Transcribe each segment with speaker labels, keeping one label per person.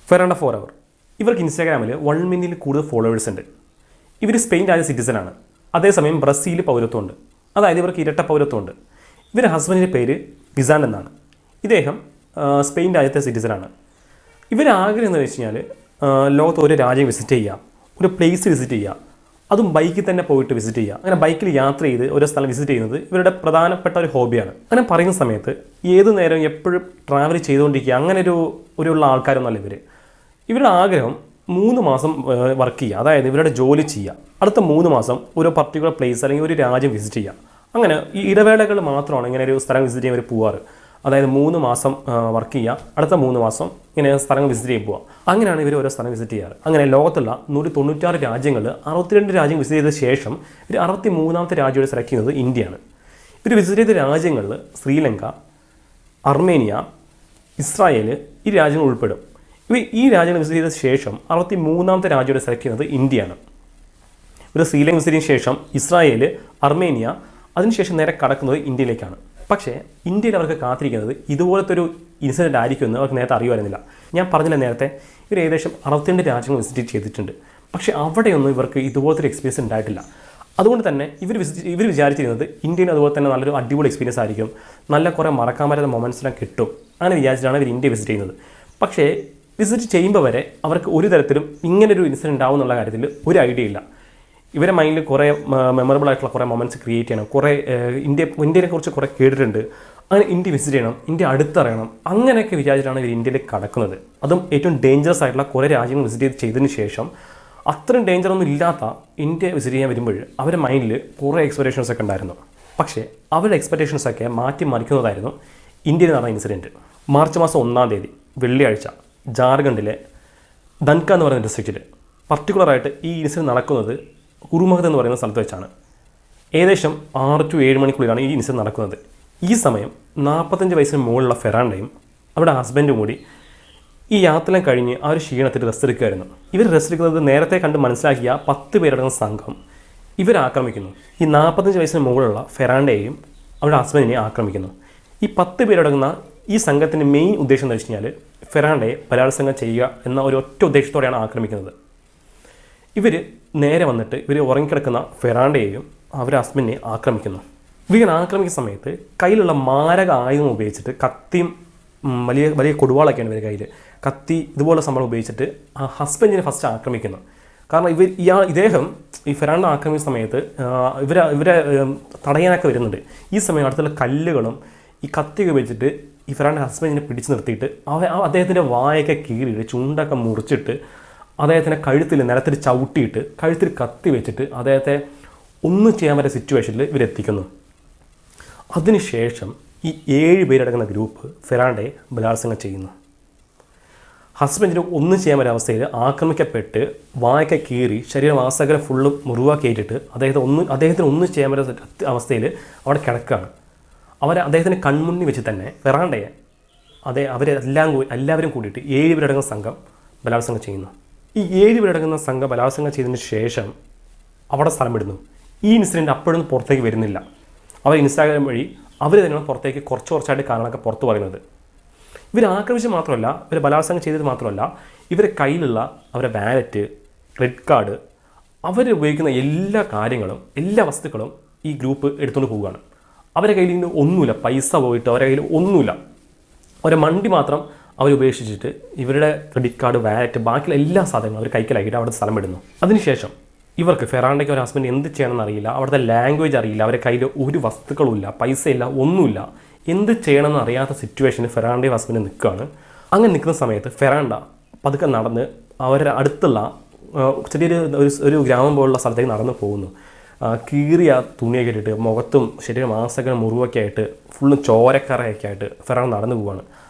Speaker 1: ഫെറാണ്ട four അവർ. ഇവർക്ക് ഇൻസ്റ്റാഗ്രാമിൽ 1 മില്യണിൽ കൂടുതൽ ഫോളോവേഴ്സ് ഉണ്ട്. ഇവർ സ്പെയിൻ രാജ്യ സിറ്റിസനാണ്. അതേസമയം ബ്രസീൽ പൗരത്വമുണ്ട്. അതായത് ഇവർക്ക് ഇരട്ട പൗരത്വമുണ്ട്. ഇവരുടെ ഹസ്ബൻഡിൻ്റെ പേര് വിസാൻ എന്നാണ്. ഇദ്ദേഹം സ്പെയിൻ രാജ്യത്തെ സിറ്റിസനാണ്. ഇവരാഗ്രഹം എന്ന് വെച്ച് കഴിഞ്ഞാൽ ലോകത്ത് ഒരു രാജ്യം വിസിറ്റ് ചെയ്യുക, ഒരു പ്ലേസ് വിസിറ്റ് ചെയ്യുക, അതും ബൈക്കിൽ തന്നെ പോയിട്ട് വിസിറ്റ് ചെയ്യുക. അങ്ങനെ ബൈക്കിൽ യാത്ര ചെയ്ത് ഓരോ സ്ഥലം വിസിറ്റ് ചെയ്യുന്നത് ഇവരുടെ പ്രധാനപ്പെട്ട ഒരു ഹോബിയാണ്. അങ്ങനെ പറയുന്ന സമയത്ത് ഏത് നേരം എപ്പോഴും ട്രാവൽ ചെയ്തുകൊണ്ടിരിക്കുക അങ്ങനെ ഉള്ള ആൾക്കാരൊന്നുമല്ല ഇവർ. ഇവരുടെ ആഗ്രഹം 3 മാസം വർക്ക് ചെയ്യുക, അതായത് ഇവരുടെ ജോലി ചെയ്യുക, അടുത്ത 3 മാസം ഒരു പർട്ടിക്കുലർ പ്ലേസ് അല്ലെങ്കിൽ ഒരു രാജ്യം വിസിറ്റ് ചെയ്യുക. അങ്ങനെ ഈ ഇടവേളകൾ മാത്രമാണ് ഇങ്ങനെ ഒരു സ്ഥലം വിസിറ്റ് ചെയ്യാൻ അവർ പോവാറ്. അതായത് 3 മാസം വർക്ക് ചെയ്യുക, അടുത്ത 3 മാസം ഇങ്ങനെ സ്ഥലങ്ങൾ വിസിറ്റ് ചെയ്യാൻ പോവുക. അങ്ങനെയാണ് ഇവർ ഓരോ സ്ഥലം വിസിറ്റ് ചെയ്യാറ്. അങ്ങനെ ലോകത്തുള്ള 196 രാജ്യങ്ങളിൽ 62 രാജ്യം വിസിറ്റ് ചെയ്ത ശേഷം ഒരു 63ാമത്തെ രാജ്യം സെലക്ട് ചെയ്യുന്നത് ഇന്ത്യയാണ്. ഇവർ വിസിറ്റ് ചെയ്ത രാജ്യങ്ങളിൽ ശ്രീലങ്ക, അർമേനിയ, ഇസ്രായേൽ ഈ രാജ്യങ്ങൾ ഉൾപ്പെടും. ഈ രാജ്യങ്ങൾ വിസിറ്റ് ചെയ്ത ശേഷം 63ാമത്തെ രാജ്യം സെലക്ട് ചെയ്യുന്നത് ഇന്ത്യയാണ്. ഇവർ ശ്രീലങ്ക വിസിറ്റ് ചെയ്തതിന് ശേഷം ഇസ്രായേൽ, അർമേനിയ, അതിനുശേഷം നേരെ കടക്കുന്നത് ഇന്ത്യയിലേക്കാണ്. പക്ഷേ ഇന്ത്യയിൽ അവർക്ക് കാത്തിരിക്കുന്നത് ഇതുപോലത്തെ ഒരു ഇൻസിഡൻറ്റ് ആയിരിക്കുമെന്ന് അവർക്ക് നേരത്തെ അറിയുമായിരുന്നില്ല. ഞാൻ പറഞ്ഞില്ല നേരത്തെ ഇവർ ഏകദേശം 62 രാജ്യങ്ങൾ വിസിറ്റ് ചെയ്തിട്ടുണ്ട്. പക്ഷേ അവിടെയൊന്നും ഇവർക്ക് ഇതുപോലത്തെ ഒരു എക്സ്പീരിയൻസ് ഉണ്ടായിട്ടില്ല. അതുകൊണ്ട് തന്നെ ഇവർ വിചാരിച്ചിരുന്നത് ഇന്ത്യയിൽ അതുപോലെ തന്നെ നല്ലൊരു അടിപൊളി എക്സ്പീരിയൻസ് ആയിരിക്കും, നല്ല കുറേ മറക്കാൻ പറ്റാത്ത മൊമെൻറ്റ്സെല്ലാം കിട്ടും, അങ്ങനെ വിചാരിച്ചിട്ടാണ് ഇവർ ഇന്ത്യ വിസിറ്റ് ചെയ്യുന്നത്. പക്ഷേ വിസിറ്റ് ചെയ്യുമ്പോൾ വരെ അവർക്ക് ഒരു തരത്തിലും ഇങ്ങനൊരു ഇൻസിഡൻറ്റ് ഉണ്ടാവും എന്നുള്ള കാര്യത്തിൽ ഒരു ഐഡിയ ഇല്ല. ഇവരെ മൈൻഡിൽ കുറേ മെമ്മറബിൾ ആയിട്ടുള്ള കുറേ മൊമെൻറ്റ്സ് ക്രിയേറ്റ് ചെയ്യണം, കുറേ ഇന്ത്യയെക്കുറിച്ച് കുറേ കേട്ടിട്ടുണ്ട്, അങ്ങനെ ഇന്ത്യ വിസിറ്റ് ചെയ്യണം, ഇന്ത്യ അടുത്തറിയണം, അങ്ങനെയൊക്കെ വിചാരിച്ചിട്ടാണ് ഇവർ ഇന്ത്യയിലേക്ക് കടക്കുന്നത്. അതും ഏറ്റവും ഡേഞ്ചറസ് ആയിട്ടുള്ള കുറേ രാജ്യങ്ങൾ വിസിറ്റ് ചെയ്തതിന് ശേഷം അത്രയും ഡേഞ്ചറൊന്നും ഇല്ലാത്ത ഇന്ത്യ വിസിറ്റ് ചെയ്യാൻ വരുമ്പോൾ അവരുടെ മൈൻഡിൽ കുറേ എക്സ്പെക്ടേഷൻസ് ഒക്കെ ഉണ്ടായിരുന്നു. പക്ഷേ അവരുടെ എക്സ്പെക്ടേഷൻസൊക്കെ മാറ്റി മറിക്കുന്നതായിരുന്നു ഇന്ത്യയിൽ നടന്ന ഇൻസിഡൻറ്റ്. മാർച്ച് മാസം 1-ാം തീയതി വെള്ളിയാഴ്ച ജാർഖണ്ഡിലെ ദൻക എന്ന് പറയുന്ന ഡിസ്ട്രിക്റ്റിൽ പർട്ടിക്കുലറായിട്ട് ഈ ഇൻസിഡൻറ്റ് നടക്കുന്നത് കുറുമഹത്ത് എന്ന് പറയുന്ന സ്ഥലത്ത് വെച്ചാണ്. ഏകദേശം 6 to 7 മണിക്കുള്ളിലാണ് ഈ ഇൻസിഡൻറ്റ് നടക്കുന്നത്. ഈ സമയം 45 വയസ്സിന് മുകളിലുള്ള ഫെറാണ്ടയും അവരുടെ ഹസ്ബൻഡും കൂടി ഈ യാത്രയെല്ലാം കഴിഞ്ഞ് ആ ഒരു ക്ഷീണത്തിൽ റെസ്റ്റ് എടുക്കുകയായിരുന്നു. ഇവർ റെസ്റ്റ് എടുക്കുന്നത് നേരത്തെ കണ്ട് മനസ്സിലാക്കിയ 10 പേരടങ്ങുന്ന സംഘം ഇവർ ആക്രമിക്കുന്നു. ഈ 45 വയസ്സിന് മുകളിലുള്ള ഫെറാണ്ടയെയും അവരുടെ ഹസ്ബൻഡിനെയും ആക്രമിക്കുന്നു. ഈ 10 പേരടങ്ങുന്ന ഈ സംഘത്തിൻ്റെ മെയിൻ ഉദ്ദേശം എന്ന് വെച്ച് കഴിഞ്ഞാൽ ഫെറാണ്ടയെ ബലാത്സംഗം ചെയ്യുക എന്ന ഒരു ഒറ്റ ഉദ്ദേശത്തോടെയാണ് ആക്രമിക്കുന്നത്. ഇവർ നേരെ വന്നിട്ട് ഇവർ ഉറങ്ങിക്കിടക്കുന്ന ഫെറാണ്ടയെയും അവരുടെ ഹസ്ബൻഡിനെ ആക്രമിക്കുന്നു. ഇവർ ആക്രമിക്കുന്ന സമയത്ത് കയ്യിലുള്ള മാരക ആയുധം ഉപയോഗിച്ചിട്ട് കത്തിയും വലിയ വലിയ കൊടുവാളൊക്കെയാണ് ഇവരുടെ കയ്യിൽ, കത്തി ഇതുപോലെ സംഭവം ഉപയോഗിച്ചിട്ട് ആ ഹസ്ബൻഡിനെ ഫസ്റ്റ് ആക്രമിക്കുന്നു. കാരണം ഇദ്ദേഹം ഈ ഫെറാണ്ട ആക്രമിക്കുന്ന സമയത്ത് ഇവരെ തടയാനൊക്കെ വരുന്നുണ്ട്. ഈ സമയം അടുത്തുള്ള കല്ലുകളും ഈ കത്തിയൊക്കെ വെച്ചിട്ട് ഈ ഫെറാണ്ട ഹസ്ബൻഡിനെ പിടിച്ച് നിർത്തിയിട്ട് അദ്ദേഹത്തിൻ്റെ വായൊക്കെ കീറിയിട്ട് ചുണ്ടൊക്കെ മുറിച്ചിട്ട് അദ്ദേഹത്തിൻ്റെ കഴുത്തിൽ നിലത്തിൽ ചവിട്ടിയിട്ട് കഴുത്തിൽ കത്തി വെച്ചിട്ട് അദ്ദേഹത്തെ ഒന്നും ചെയ്യാൻ പറ്റിയ സിറ്റുവേഷനിൽ ഇവരെത്തിക്കുന്നു. അതിനുശേഷം ഈ 7 പേരടങ്ങുന്ന ഗ്രൂപ്പ് ഫെറാണ്ടയെ ബലാത്സംഗം ചെയ്യുന്നു. ഹസ്ബൻഡിന് ഒന്നും ചെയ്യാൻ പറ്റിയ അവസ്ഥയിൽ ആക്രമിക്കപ്പെട്ട് വായൊക്കെ കീറി ശരീരമാസകലം ഫുള്ള് മുറിവാക്കിയിട്ടിട്ട് അദ്ദേഹത്തിന് ഒന്നും ചെയ്യാൻ പറ്റാത്ത അവസ്ഥയിൽ അവിടെ കിടക്കുകയാണ്. അദ്ദേഹത്തിൻ്റെ കൺമുന്നിൽ വെച്ച് തന്നെ ഫെറാണ്ടയെ എല്ലാവരും കൂടിയിട്ട് 7 പേരടങ്ങുന്ന സംഘം ബലാത്സംഗം ചെയ്യുന്നു. ഈ 7 പേരടങ്ങുന്ന സംഘം ബലാത്സംഗം ചെയ്തതിന് ശേഷം അവിടെ സ്ഥലം വിടുന്നു. ഈ ഇൻസിഡൻറ്റ് അപ്പോഴൊന്നും പുറത്തേക്ക് വരുന്നില്ല. അവർ ഇൻസ്റ്റാഗ്രാം വഴി അവർ തന്നെയാണ് പുറത്തേക്ക് കുറച്ചായിട്ട് കാരണമൊക്കെ പുറത്ത് പറയുന്നത്. ഇവർ ആക്രമിച്ച് മാത്രമല്ല, ഇവർ ബലാത്സംഗം ചെയ്തത് മാത്രമല്ല, ഇവരുടെ കയ്യിലുള്ള അവരുടെ വാലറ്റ്, ക്രെഡിറ്റ് കാർഡ്, അവർ ഉപയോഗിക്കുന്ന എല്ലാ കാര്യങ്ങളും എല്ലാ വസ്തുക്കളും ഈ ഗ്രൂപ്പ് എടുത്തുകൊണ്ട് പോവുകയാണ്. അവരുടെ കയ്യിൽ നിന്ന് ഒന്നുമില്ല, പൈസ പോയിട്ട് അവരുടെ കയ്യിൽ ഒന്നുമില്ല. അവരെ മണ്ടി മാത്രം അവർ ഉപേക്ഷിച്ചിട്ട് ഇവരുടെ ക്രെഡിറ്റ് കാർഡ്, വാലറ്റ്, ബാക്കിയുള്ള എല്ലാ സാധനങ്ങളും അവർ കൈക്കലാക്കിയിട്ട് അവിടെ സ്ഥലം വിടുന്നു. അതിനുശേഷം ഇവർക്ക് ഫെറാണ്ടയ്ക്ക് ഒരു ഹസ്ബൻഡ് എന്ത് ചെയ്യണമെന്ന് അറിയില്ല, അവിടുത്തെ ലാംഗ്വേജ് അറിയില്ല, അവരുടെ കയ്യിൽ ഒരു വസ്തുക്കളുമില്ല, പൈസയില്ല, ഒന്നുമില്ല. എന്ത് ചെയ്യണമെന്ന് അറിയാത്ത സിറ്റുവേഷനിൽ ഫെറാണ്ടയും ഹസ്ബൻഡ് നിൽക്കുകയാണ്. അങ്ങനെ നിൽക്കുന്ന സമയത്ത് ഫെറാണ്ട പതുക്കെ നടന്ന് അവരുടെ അടുത്തുള്ള ചെറിയൊരു ഒരു ഗ്രാമം പോലുള്ള സ്ഥലത്തേക്ക് നടന്ന് പോകുന്നു. കീറിയ തുണിയൊക്കെ ഇട്ടിട്ട് മുഖത്തും ശരീരം മാസകലം മുറിവൊക്കെ ആയിട്ട് ഫുള്ളും ചോരക്കറയൊക്കെ ആയിട്ട് ഫെറാണ്ട നടന്നു പോവുകയാണ്.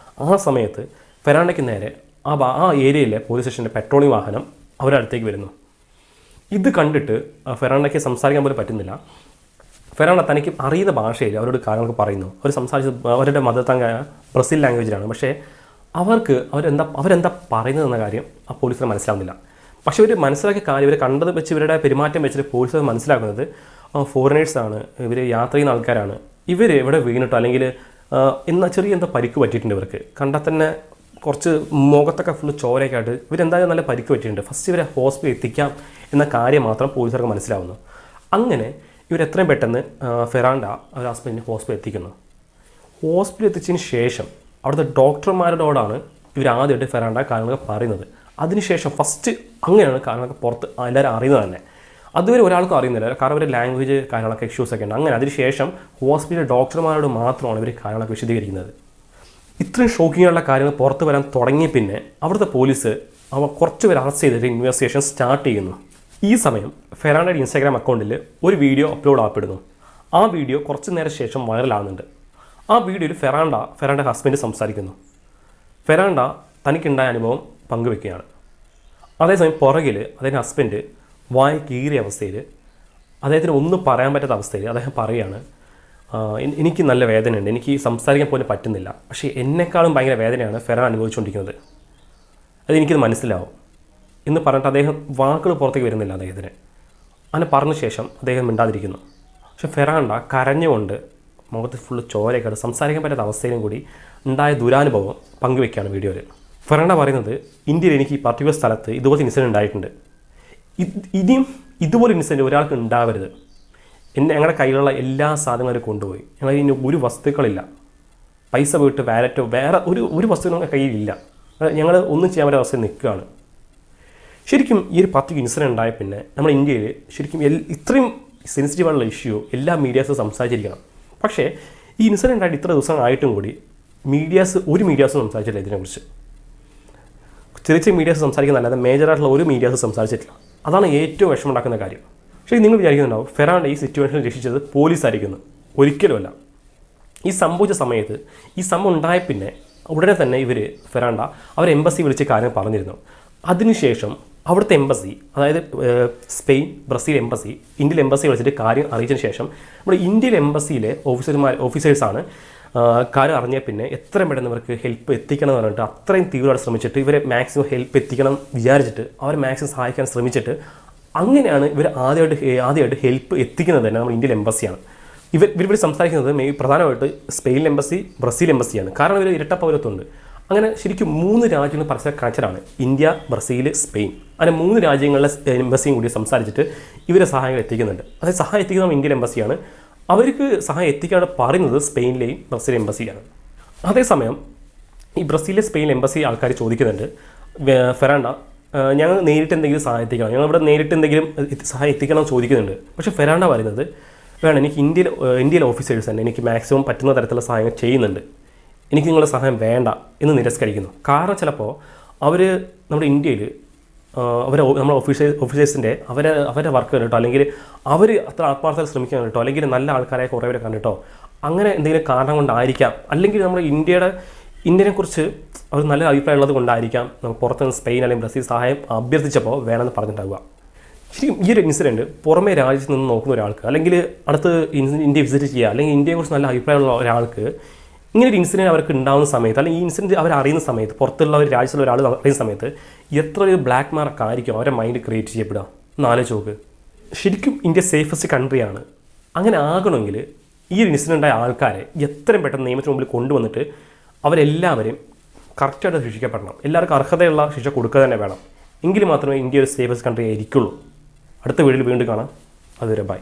Speaker 1: ആ സമയത്ത് ഫെറാണ്ടയ്ക്ക് നേരെ ആ ഏരിയയിലെ പോലീസ് സ്റ്റേഷൻ്റെ പെട്രോളിംഗ് വാഹനം അവരുടെ അടുത്തേക്ക് വരുന്നു. ഇത് കണ്ടിട്ട് ഫെറാണ്ടയ്ക്ക് സംസാരിക്കാൻ പോലും പറ്റുന്നില്ല. ഫെറാണ്ട തനിക്ക് അറിയുന്ന ഭാഷയിൽ അവരോട് കാര്യങ്ങളൊക്കെ പറയുന്നു. അവർ സംസാരിച്ചത് അവരുടെ മദർ ടങ്ങായ ബ്രസീൽ ലാംഗ്വേജിലാണ്. പക്ഷേ അവരെന്താ പറയുന്നതെന്ന കാര്യം ആ പോലീസിന് മനസ്സിലാവുന്നില്ല. പക്ഷേ ഇവർ മനസ്സിലാക്കിയ കാര്യം, ഇവർ കണ്ടത് വെച്ച് ഇവരുടെ പെരുമാറ്റം വെച്ചിട്ട് പോലീസ് മനസ്സിലാക്കുന്നത് ഫോറിനേഴ്സാണ്, ഇവർ യാത്ര ചെയ്യുന്ന ആൾക്കാരാണ്, ഇവർ ഇവിടെ വീണിട്ടോ അല്ലെങ്കിൽ ചെറിയ പരിക്ക് പറ്റിയിട്ടുണ്ട് ഇവർക്ക്, കണ്ടാൽ തന്നെ കുറച്ച് മുഖത്തൊക്കെ ഫുള്ള് ചോരയൊക്കെ ആയിട്ട് ഇവരെന്തായാലും നല്ല പരിക്ക് പറ്റിയിട്ടുണ്ട്. ഫസ്റ്റ് ഇവരെ ഹോസ്പിറ്റലിൽ എത്തിക്കാം എന്ന കാര്യം മാത്രം പോലീസുകാർക്ക് മനസ്സിലാവുന്നു. അങ്ങനെ ഇവരെത്രയും പെട്ടെന്ന് ഫെറാൻഡ അവർ ഹസ്ബൻഡിനെ ഹോസ്പിറ്റലിൽ എത്തിക്കുന്നു. ഹോസ്പിറ്റലിൽ എത്തിച്ചതിന് ശേഷം അവിടുത്തെ ഡോക്ടർമാരോടാണ് ഇവർ ആദ്യമായിട്ട് ഫെറാൻഡ കാര്യങ്ങളൊക്കെ പറയുന്നത്. അതിനുശേഷം ഫസ്റ്റ് അങ്ങനെയാണ് കാര്യങ്ങളൊക്കെ പുറത്ത് എല്ലാവരും അറിയുന്നത് തന്നെ. അതുവരെ ഒരാൾക്കും അറിയുന്നില്ല, കാരണം അവർ ലാംഗ്വേജ് കാര്യങ്ങളൊക്കെ ഇഷ്യൂസൊക്കെ ഉണ്ട്. അങ്ങനെ അതിനുശേഷം ഹോസ്പിറ്റൽ ഡോക്ടർമാരോട് മാത്രമാണ് ഇവർ കാര്യങ്ങളൊക്കെ വിശദീകരിക്കുന്നത്. ഇത്രയും ഷോക്കിംഗ് ആയിട്ടുള്ള കാര്യങ്ങൾ പുറത്ത് വരാൻ തുടങ്ങിയ പിന്നെ അവിടുത്തെ പോലീസ് കുറച്ച് പേര് അറസ്റ്റ് ചെയ്തിട്ട് ഇൻവെസ്റ്റിഗേഷൻ സ്റ്റാർട്ട് ചെയ്യുന്നു. ഈ സമയം ഫെറാൻഡയുടെ ഇൻസ്റ്റാഗ്രാം അക്കൗണ്ടിൽ ഒരു വീഡിയോ അപ്ലോഡ് ആക്കപ്പെടുന്നു. ആ വീഡിയോ കുറച്ച് നേരം ശേഷം വൈറലാകുന്നുണ്ട്. ആ വീഡിയോയിൽ ഫെറാൻഡ ഹസ്ബൻഡ് സംസാരിക്കുന്നു. ഫെറാൻഡ തനിക്കുണ്ടായ അനുഭവം പങ്കുവെക്കുകയാണ്. അതേസമയം പുറകിൽ അദ്ദേഹം ഹസ്ബൻഡ് വായ കീറിയ അവസ്ഥയിൽ, അദ്ദേഹത്തിന് ഒന്നും പറയാൻ പറ്റാത്ത അവസ്ഥയിൽ അദ്ദേഹം പറയുകയാണ്, എനിക്ക് നല്ല വേദനയുണ്ട്, എനിക്ക് സംസാരിക്കാൻ പോലും പറ്റുന്നില്ല, പക്ഷേ എന്നെക്കാളും ഭയങ്കര വേദനയാണ് ഫെറാൻ അനുഭവിച്ചുകൊണ്ടിരിക്കുന്നത്, അതെനിക്കത് മനസ്സിലാവും എന്ന് പറഞ്ഞിട്ട് അദ്ദേഹം വാക്കുകൾ പുറത്തേക്ക് വരുന്നില്ല അദ്ദേഹത്തിന്. അങ്ങനെ പറഞ്ഞ ശേഷം അദ്ദേഹം മിണ്ടാതിരിക്കുന്നു. പക്ഷേ ഫെറാൻഡ കരഞ്ഞുകൊണ്ട് മുഖത്ത് ഫുള്ള് ചോരയൊക്കെ സംസാരിക്കാൻ പറ്റാത്ത അവസ്ഥയിലും കൂടി ഉണ്ടായ ദുരാനുഭവം പങ്കുവെക്കുകയാണ് വീഡിയോയിൽ. ഫെറാൻഡ പറയുന്നത്, ഇന്ത്യയിൽ എനിക്ക് ഈ പർട്ടിക്കുലർ സ്ഥലത്ത് ഇതുപോലത്തെ ഇൻസിഡൻറ്റ് ഉണ്ടായിട്ടുണ്ട്, ഇനിയും ഇതുപോലെ ഇൻസിഡൻറ്റ് ഒരാൾക്ക് ഉണ്ടാവരുത്. ഞങ്ങളുടെ കയ്യിലുള്ള എല്ലാ സാധനങ്ങളും കൊണ്ടുപോയി, ഞങ്ങൾ ഇനി ഒരു വസ്തുക്കളില്ല, പൈസ പോയിട്ട് വാലറ്റോ വേറെ ഒരു വസ്തുക്കളും ഞങ്ങളുടെ കയ്യിലില്ല, ഞങ്ങൾ ഒന്നും ചെയ്യാൻ പറ്റാത്ത അവസ്ഥയിൽ നിൽക്കുകയാണ്. ശരിക്കും ഈ ഒരു പർട്ടിക്കുലർ ഇൻസിഡൻറ്റ് ഉണ്ടായ പിന്നെ നമ്മുടെ ഇന്ത്യയിൽ ശരിക്കും ഇത്രയും സെൻസിറ്റീവായിട്ടുള്ള ഇഷ്യൂ എല്ലാ മീഡിയാസും സംസാരിച്ചിരിക്കണം. പക്ഷേ ഈ ഇൻസിഡൻറ്റ് ആയിട്ട് ഇത്ര ദിവസം ആയിട്ടും കൂടി ഒരു മീഡിയാസും സംസാരിച്ചില്ല ഇതിനെക്കുറിച്ച്. ചെറിയ ചെറിയ മീഡിയാസ് സംസാരിക്കുന്നതല്ലാതെ മേജറായിട്ടുള്ള ഒരു മീഡിയാസും സംസാരിച്ചിട്ടില്ല. അതാണ് ഏറ്റവും വിഷമമുണ്ടാക്കുന്ന കാര്യം. പക്ഷേ നിങ്ങൾ വിചാരിക്കുന്നുണ്ടാവും ഫെറാൻഡ ഈ സിറ്റുവേഷനിൽ രക്ഷിച്ചത് പോലീസായിരിക്കുന്നു. ഒരിക്കലുമല്ല. ഈ സംഭവിച്ച സമയത്ത്, ഈ സംഭവം ഉണ്ടായ പിന്നെ ഉടനെ തന്നെ ഫെറാൻഡ അവർ എംബസി വിളിച്ച് കാര്യം പറഞ്ഞിരുന്നു. അതിനുശേഷം അവിടുത്തെ എംബസി, അതായത് Spain, Brazil embassy, Indian embassy വിളിച്ചിട്ട് കാര്യം അറിയിച്ചതിന് ശേഷം നമ്മുടെ ഇന്ത്യൻ എംബസിയിലെ ഓഫീസേഴ്സാണ് കാര്യം അറിഞ്ഞ പിന്നെ എത്രയും പെട്ടെന്ന് ഇവർക്ക് ഹെൽപ്പ് എത്തിക്കണം എന്ന് പറഞ്ഞിട്ട് അത്രയും തീവ്രമായിട്ട് ശ്രമിച്ചിട്ട് ഇവരെ മാക്സിമം ഹെൽപ്പ് എത്തിക്കണം വിചാരിച്ചിട്ട് അവരെ മാക്സിമം സഹായിക്കാൻ ശ്രമിച്ചിട്ട് അങ്ങനെയാണ് ഇവർ ആദ്യമായിട്ട് ഹെൽപ്പ് എത്തിക്കുന്നത് തന്നെ നമ്മുടെ ഇന്ത്യൻ എംബസിയാണ്. ഇവർ സംസാരിക്കുന്നത് പ്രധാനമായിട്ട് സ്പെയിൻ എംബസി, ബ്രസീൽ എംബസിയാണ്. കാരണം ഇവർ ഇരട്ട പൗരത്വമുണ്ട്. അങ്ങനെ ശരിക്കും 3 രാജ്യങ്ങൾ പരസ്പര കണക്റ്റഡാണ്, ഇന്ത്യ, ബ്രസീൽ, സ്പെയിൻ. അങ്ങനെ 3 രാജ്യങ്ങളിലെ എംബസിയും കൂടി സംസാരിച്ചിട്ട് ഇവരെ സഹായങ്ങൾ എത്തിക്കുന്നുണ്ട്. അതായത് സഹായം എത്തിക്കുന്നത് ഇന്ത്യൻ എംബസിയാണ്. അവർക്ക് സഹായം എത്തിക്കാതെ പറയുന്നത് സ്പെയിനിലെയും ബ്രസീൽ എംബസിയാണ്. അതേസമയം ഈ ബ്രസീലിലെ സ്പെയിൻ എംബസി ആൾക്കാർ ചോദിക്കുന്നുണ്ട്, ഫെറാൻഡ ഞങ്ങൾ നേരിട്ട് എന്തെങ്കിലും സഹായം എത്തിക്കണം, ഞങ്ങളിവിടെ നേരിട്ട് എന്തെങ്കിലും സഹായം എത്തിക്കണം എന്ന് ചോദിക്കുന്നുണ്ട്. പക്ഷേ ഫെറാൻഡ പറയുന്നത് വേണം, എനിക്ക് ഇന്ത്യയിലെ ഓഫീസേഴ്സ് തന്നെ എനിക്ക് മാക്സിമം പറ്റുന്ന തരത്തിലുള്ള സഹായങ്ങൾ ചെയ്യുന്നുണ്ട്, എനിക്ക് നിങ്ങളുടെ സഹായം വേണ്ട എന്ന് നിരസ്കരിക്കുന്നു. കാരണം ചിലപ്പോൾ അവർ നമ്മുടെ ഇന്ത്യയിൽ നമ്മുടെ ഓഫീസേഴ്സിൻ്റെ അവരുടെ വർക്ക് കണ്ടിട്ടോ, അല്ലെങ്കിൽ അവർ അത്ര ആത്മാർത്ഥത ശ്രമിക്കാൻ കണ്ടിട്ടോ, അല്ലെങ്കിൽ നല്ല ആൾക്കാരെ കുറേ പേരെ കണ്ടിട്ടോ, അങ്ങനെ എന്തെങ്കിലും കാരണം കൊണ്ടായിരിക്കാം, അല്ലെങ്കിൽ നമ്മുടെ ഇന്ത്യനെക്കുറിച്ച് അവർ നല്ല അഭിപ്രായം ഉള്ളത് കൊണ്ടായിരിക്കാം നമുക്ക് പുറത്തുനിന്ന് സ്പെയിൻ അല്ലെങ്കിൽ ബ്രസീൽ സഹായം അഭ്യർത്ഥിച്ചപ്പോൾ വേണമെന്ന് പറഞ്ഞിട്ടുണ്ടാവുക. ശരിക്കും ഈ ഒരു ഇൻസിഡൻറ്റ് പുറമേ രാജ്യത്ത് നിന്ന് നോക്കുന്ന ഒരാൾക്ക്, അല്ലെങ്കിൽ അടുത്ത് ഇന്ത്യ വിസിറ്റ് ചെയ്യുക, അല്ലെങ്കിൽ ഇന്ത്യയെക്കുറിച്ച് നല്ല അഭിപ്രായമുള്ള ഒരാൾക്ക് ഇങ്ങനെ ഒരു ഇൻസിഡൻറ്റ് അവർക്ക് ഉണ്ടാകുന്ന സമയത്ത്, അല്ലെങ്കിൽ ഈ ഇൻസിഡൻറ്റ് അവർ അറിയുന്ന സമയത്ത്, പുറത്തുള്ള ഒരു രാജ്യത്തുള്ള ഒരാൾ അറിയുന്ന സമയത്ത് എത്ര ഒരു ബ്ലാക്ക് മാർക്ക് ആയിരിക്കും അവരുടെ മൈൻഡ് ക്രിയേറ്റ് ചെയ്യപ്പെടുക എന്ന് ആലോചിച്ച് നോക്ക്. ശരിക്കും ഇന്ത്യ സേഫസ്റ്റ് കൺട്രിയാണ്. അങ്ങനെ ആകണമെങ്കിൽ ഈ ഒരു ഇൻസിഡൻ്റായ ആൾക്കാരെ എത്രയും പെട്ടെന്ന് നിയമത്തിന് മുമ്പിൽ കൊണ്ടുവന്നിട്ട് അവരെല്ലാവരും കറക്റ്റായിട്ട് ശിക്ഷിക്കപ്പെടണം. എല്ലാവർക്കും അർഹതയുള്ള ശിക്ഷ കൊടുക്കുക തന്നെ വേണം. എങ്കിൽ മാത്രമേ ഇന്ത്യ ഒരു സേഫസ്റ്റ് കൺട്രി ആയിരിക്കുള്ളൂ. അടുത്ത വീഡിയോയിൽ വീണ്ടും കാണാം. അതുവരെ ബൈ.